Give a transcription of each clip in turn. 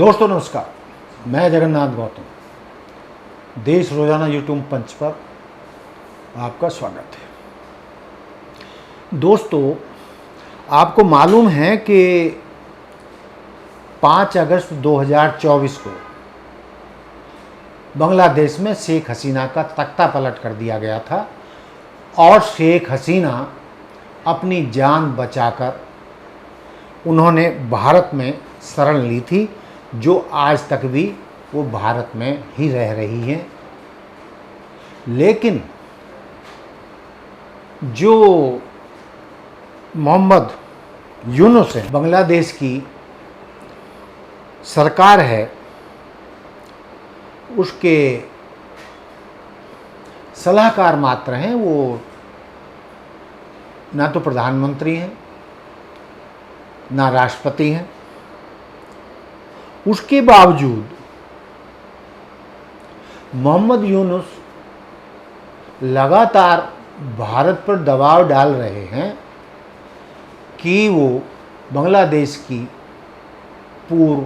दोस्तों नमस्कार, मैं जगन्नाथ गौतम देश रोजाना यूट्यूब मंच पर आपका स्वागत है। दोस्तों, आपको मालूम है कि 5 अगस्त 2024 को बांग्लादेश में शेख हसीना का तख्ता पलट कर दिया गया था और शेख हसीना अपनी जान बचाकर उन्होंने भारत में शरण ली थी, जो आज तक भी वो भारत में ही रह रही हैं। लेकिन जो मोहम्मद यूनुस है, बांग्लादेश की सरकार है, उसके सलाहकार मात्र हैं। वो ना तो प्रधानमंत्री हैं ना राष्ट्रपति हैं। उसके बावजूद मोहम्मद यूनुस लगातार भारत पर दबाव डाल रहे हैं कि वो बांग्लादेश की पूर्व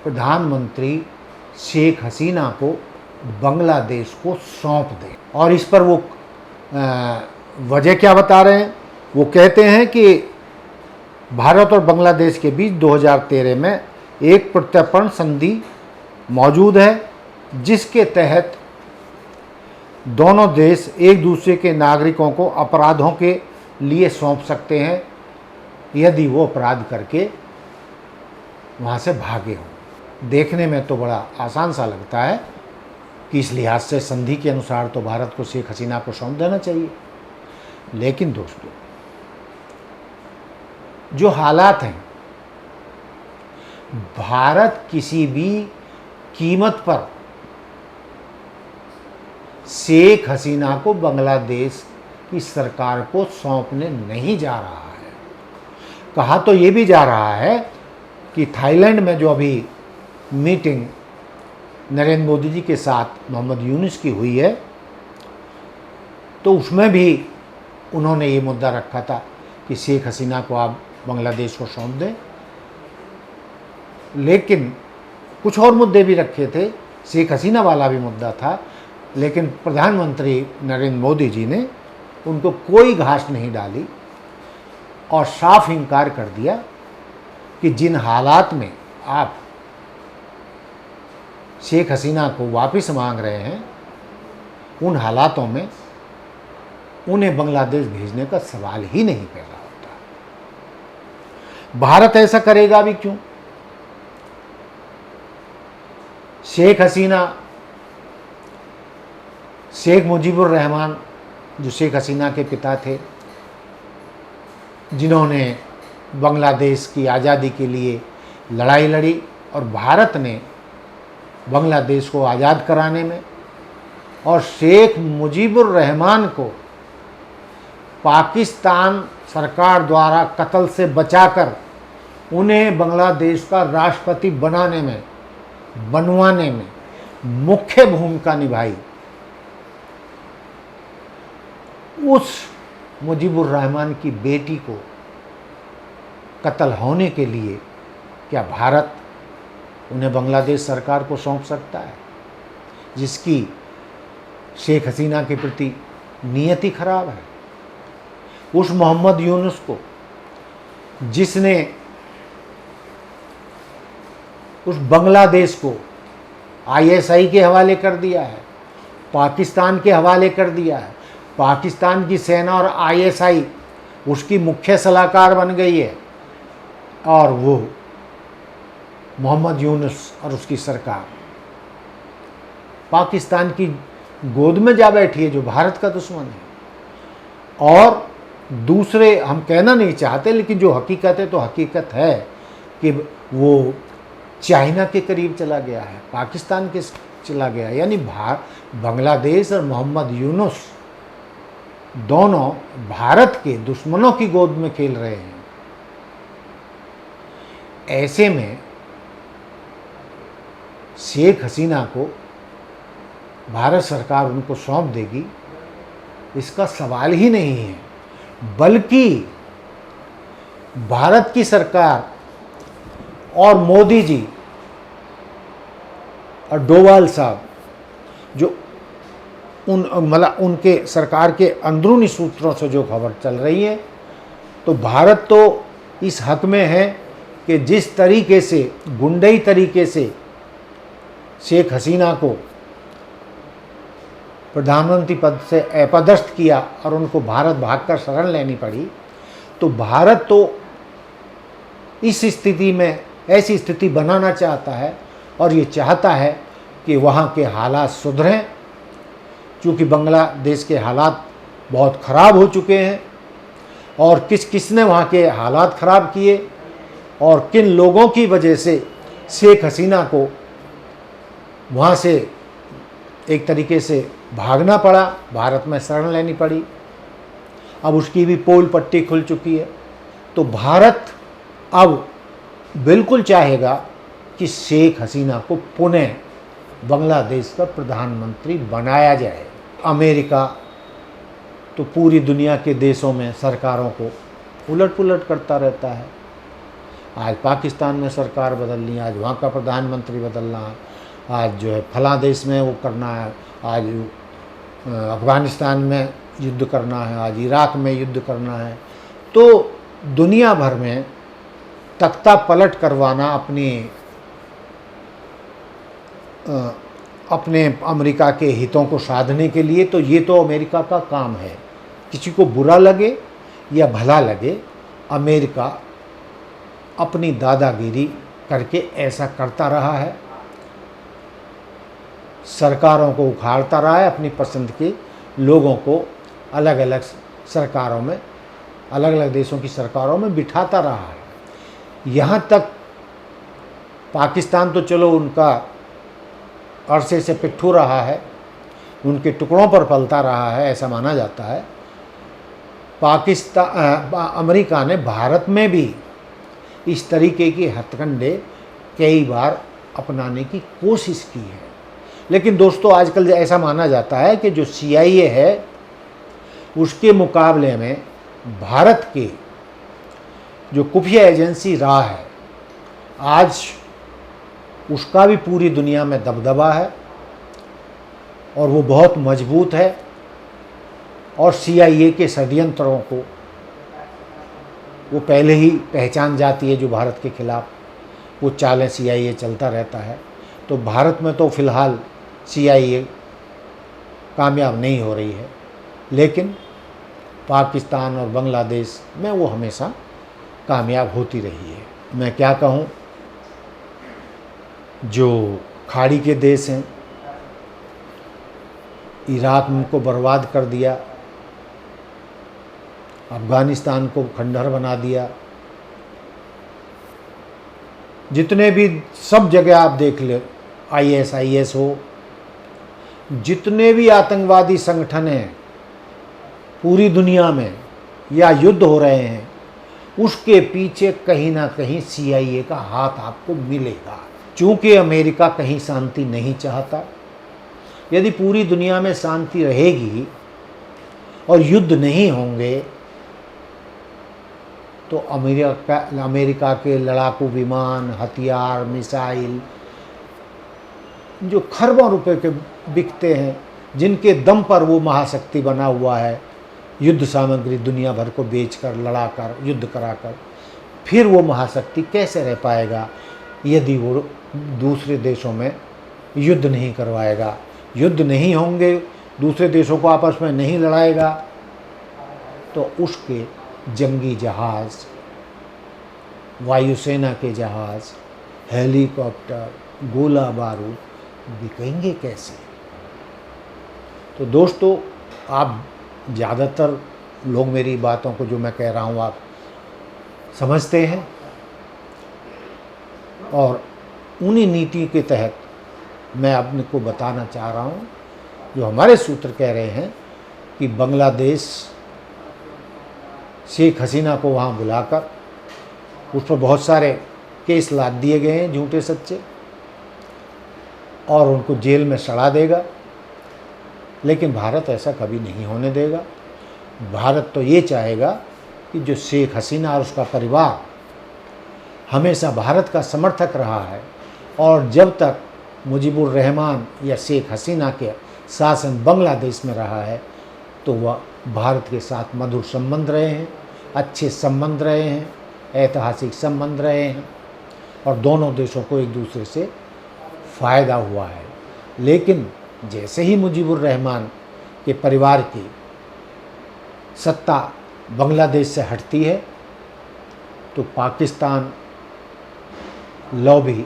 प्रधानमंत्री शेख हसीना को बांग्लादेश को सौंप दें। और इस पर वो वजह क्या बता रहे हैं? वो कहते हैं कि भारत और बांग्लादेश के बीच 2013 में एक प्रत्यर्पण संधि मौजूद है, जिसके तहत दोनों देश एक दूसरे के नागरिकों को अपराधों के लिए सौंप सकते हैं यदि वो अपराध करके वहाँ से भागे हों। देखने में तो बड़ा आसान सा लगता है कि इस लिहाज से संधि के अनुसार तो भारत को शेख हसीना को सौंप देना चाहिए। लेकिन दोस्तों, जो हालात हैं, भारत किसी भी कीमत पर शेख हसीना को बांग्लादेश की सरकार को सौंपने नहीं जा रहा है। कहा तो ये भी जा रहा है कि थाईलैंड में जो अभी मीटिंग नरेंद्र मोदी जी के साथ मोहम्मद यूनुस की हुई है, तो उसमें भी उन्होंने ये मुद्दा रखा था कि शेख हसीना को आप बांग्लादेश को सौंप दें। लेकिन कुछ और मुद्दे भी रखे थे, शेख हसीना वाला भी मुद्दा था, लेकिन प्रधानमंत्री नरेंद्र मोदी जी ने उनको कोई घास नहीं डाली और साफ इनकार कर दिया कि जिन हालात में आप शेख हसीना को वापस मांग रहे हैं, उन हालातों में उन्हें बांग्लादेश भेजने का सवाल ही नहीं पैदा होता। भारत ऐसा करेगा भी क्यों? शेख हसीना, शेख मुजीबुर रहमान जो शेख हसीना के पिता थे, जिन्होंने बांग्लादेश की आज़ादी के लिए लड़ाई लड़ी और भारत ने बांग्लादेश को आज़ाद कराने में, और शेख मुजीबुर रहमान को पाकिस्तान सरकार द्वारा कत्ल से बचाकर उन्हें बांग्लादेश का राष्ट्रपति बनवाने में मुख्य भूमिका निभाई। उस मुजीबुर रहमान की बेटी को कत्ल होने के लिए क्या भारत उन्हें बांग्लादेश सरकार को सौंप सकता है, जिसकी शेख हसीना के प्रति नियति खराब है? उस मोहम्मद यूनुस को, जिसने उस बांग्लादेश को आईएसआई के हवाले कर दिया है, पाकिस्तान के हवाले कर दिया है, पाकिस्तान की सेना और आईएसआई उसकी मुख्य सलाहकार बन गई है, और वो मोहम्मद यूनुस और उसकी सरकार पाकिस्तान की गोद में जा बैठी है, जो भारत का दुश्मन है। और दूसरे, हम कहना नहीं चाहते, लेकिन जो हकीकत है तो हकीकत है कि वो चाइना के करीब चला गया है, पाकिस्तान के चला गया है। यानी बांग्लादेश और मोहम्मद यूनुस दोनों भारत के दुश्मनों की गोद में खेल रहे हैं। ऐसे में शेख हसीना को भारत सरकार उनको सौंप देगी, इसका सवाल ही नहीं है। बल्कि भारत की सरकार और मोदी जी और डोवाल साहब जो मतलब उनके सरकार के अंदरूनी सूत्रों से जो खबर चल रही है, तो भारत तो इस हक में है कि जिस तरीके से गुंडई तरीके से शेख हसीना को प्रधानमंत्री पद से अपदस्थ किया और उनको भारत भागकर शरण लेनी पड़ी, तो भारत तो इस स्थिति में ऐसी स्थिति बनाना चाहता है और ये चाहता है कि वहाँ के हालात सुधरें, क्योंकि बांग्लादेश के हालात बहुत ख़राब हो चुके हैं। और किसने वहाँ के हालात ख़राब किए और किन लोगों की वजह से शेख हसीना को वहाँ से एक तरीके से भागना पड़ा, भारत में शरण लेनी पड़ी, अब उसकी भी पोल पट्टी खुल चुकी है। तो भारत अब बिल्कुल चाहेगा कि शेख हसीना को पुनः बांग्लादेश का प्रधानमंत्री बनाया जाए। अमेरिका तो पूरी दुनिया के देशों में सरकारों को उलट पुलट करता रहता है। आज पाकिस्तान में सरकार बदलनी है, आज वहाँ का प्रधानमंत्री बदलना है, आज जो है फलां देश में वो करना है, आज अफ़गानिस्तान में युद्ध करना है, आज इराक में युद्ध करना है। तो दुनिया भर में तख्ता पलट करवाना अपने अमेरिका के हितों को साधने के लिए, तो ये तो अमेरिका का काम है। किसी को बुरा लगे या भला लगे, अमेरिका अपनी दादागिरी करके ऐसा करता रहा है, सरकारों को उखाड़ता रहा है, अपनी पसंद के लोगों को अलग अलग सरकारों में, अलग अलग देशों की सरकारों में बिठाता रहा है। यहाँ तक पाकिस्तान तो चलो उनका अरसे से पिट्ठू रहा है, उनके टुकड़ों पर पलता रहा है, ऐसा माना जाता है। अमेरिका ने भारत में भी इस तरीके के हथकंडे कई बार अपनाने की कोशिश की है। लेकिन दोस्तों, आजकल ऐसा माना जाता है कि जो CIA है उसके मुकाबले में भारत के जो खुफिया एजेंसी रहा है, आज उसका भी पूरी दुनिया में दबदबा है और वो बहुत मजबूत है। और CIA के षड्यंत्रों को वो पहले ही पहचान जाती है, जो भारत के खिलाफ वो चालें CIA चलता रहता है। तो भारत में तो फ़िलहाल CIA कामयाब नहीं हो रही है, लेकिन पाकिस्तान और बांग्लादेश में वो हमेशा कामयाब होती रही है। मैं क्या कहूँ, जो खाड़ी के देश हैं, इराक को बर्बाद कर दिया, अफ़गानिस्तान को खंडहर बना दिया, जितने भी सब जगह आप देख ले, IS हो, जितने भी आतंकवादी संगठन हैं पूरी दुनिया में या युद्ध हो रहे हैं, उसके पीछे कहीं ना कहीं CIA का हाथ आपको मिलेगा। चूँकि अमेरिका कहीं शांति नहीं चाहता, यदि पूरी दुनिया में शांति रहेगी और युद्ध नहीं होंगे, तो अमेरिका के लड़ाकू विमान, हथियार, मिसाइल जो खरबों रुपए के बिकते हैं, जिनके दम पर वो महाशक्ति बना हुआ है, युद्ध सामग्री दुनिया भर को बेचकर, लड़ाकर, युद्ध कराकर, फिर वो महाशक्ति कैसे रह पाएगा यदि वो दूसरे देशों में युद्ध नहीं करवाएगा, युद्ध नहीं होंगे, दूसरे देशों को आपस में नहीं लड़ाएगा, तो उसके जंगी जहाज़, वायुसेना के जहाज़, हेलीकॉप्टर, गोला बारूद बिकेंगे कैसे। तो दोस्तों, आप ज़्यादातर लोग मेरी बातों को जो मैं कह रहा हूँ आप समझते हैं, और उन्हीं नीति के तहत मैं अपने को बताना चाह रहा हूँ, जो हमारे सूत्र कह रहे हैं कि बांग्लादेश शेख हसीना को वहाँ बुलाकर उस पर बहुत सारे केस लाद दिए गए हैं, झूठे सच्चे, और उनको जेल में सड़ा देगा। लेकिन भारत ऐसा कभी नहीं होने देगा। भारत तो ये चाहेगा कि जो शेख हसीना और उसका परिवार हमेशा भारत का समर्थक रहा है, और जब तक मुजीबुर रहमान या शेख हसीना के शासन बांग्लादेश में रहा है तो वह भारत के साथ मधुर संबंध रहे हैं, अच्छे संबंध रहे हैं, ऐतिहासिक संबंध रहे हैं और दोनों देशों को एक दूसरे से फ़ायदा हुआ है। लेकिन जैसे ही मुजीबुर रहमान के परिवार की सत्ता बांग्लादेश से हटती है तो पाकिस्तान लॉबी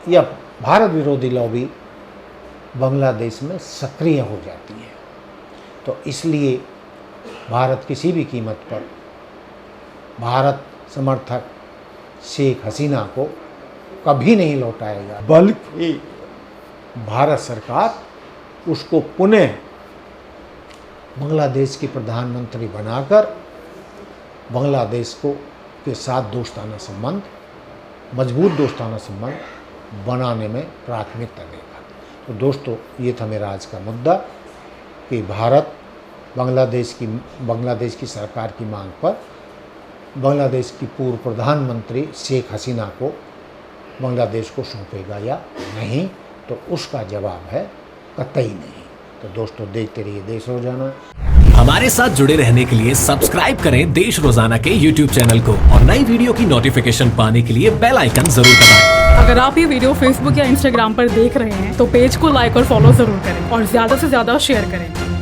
या भारत विरोधी लॉबी बांग्लादेश में सक्रिय हो जाती है। तो इसलिए भारत किसी भी कीमत पर भारत समर्थक शेख हसीना को कभी नहीं लौटाएगा, बल्कि भारत सरकार उसको पुनः बांग्लादेश की प्रधानमंत्री बनाकर बांग्लादेश को के साथ दोस्ताना संबंध, मजबूत दोस्ताना संबंध बनाने में प्राथमिकता देगा। तो दोस्तों, ये था मेरा आज का मुद्दा कि भारत बांग्लादेश की सरकार की मांग पर बांग्लादेश की पूर्व प्रधानमंत्री शेख हसीना को बांग्लादेश को सौंपेगा या नहीं, तो उसका जवाब है कतई नहीं। तो दोस्तों, देखते रहिए देश रोजाना। हमारे साथ जुड़े रहने के लिए सब्सक्राइब करें देश रोजाना के YouTube चैनल को और नई वीडियो की नोटिफिकेशन पाने के लिए बेल आइकन जरूर दबाएं। अगर आप ये वीडियो Facebook या Instagram पर देख रहे हैं तो पेज को लाइक और फॉलो जरूर करें और ज्यादा से ज्यादा शेयर करें।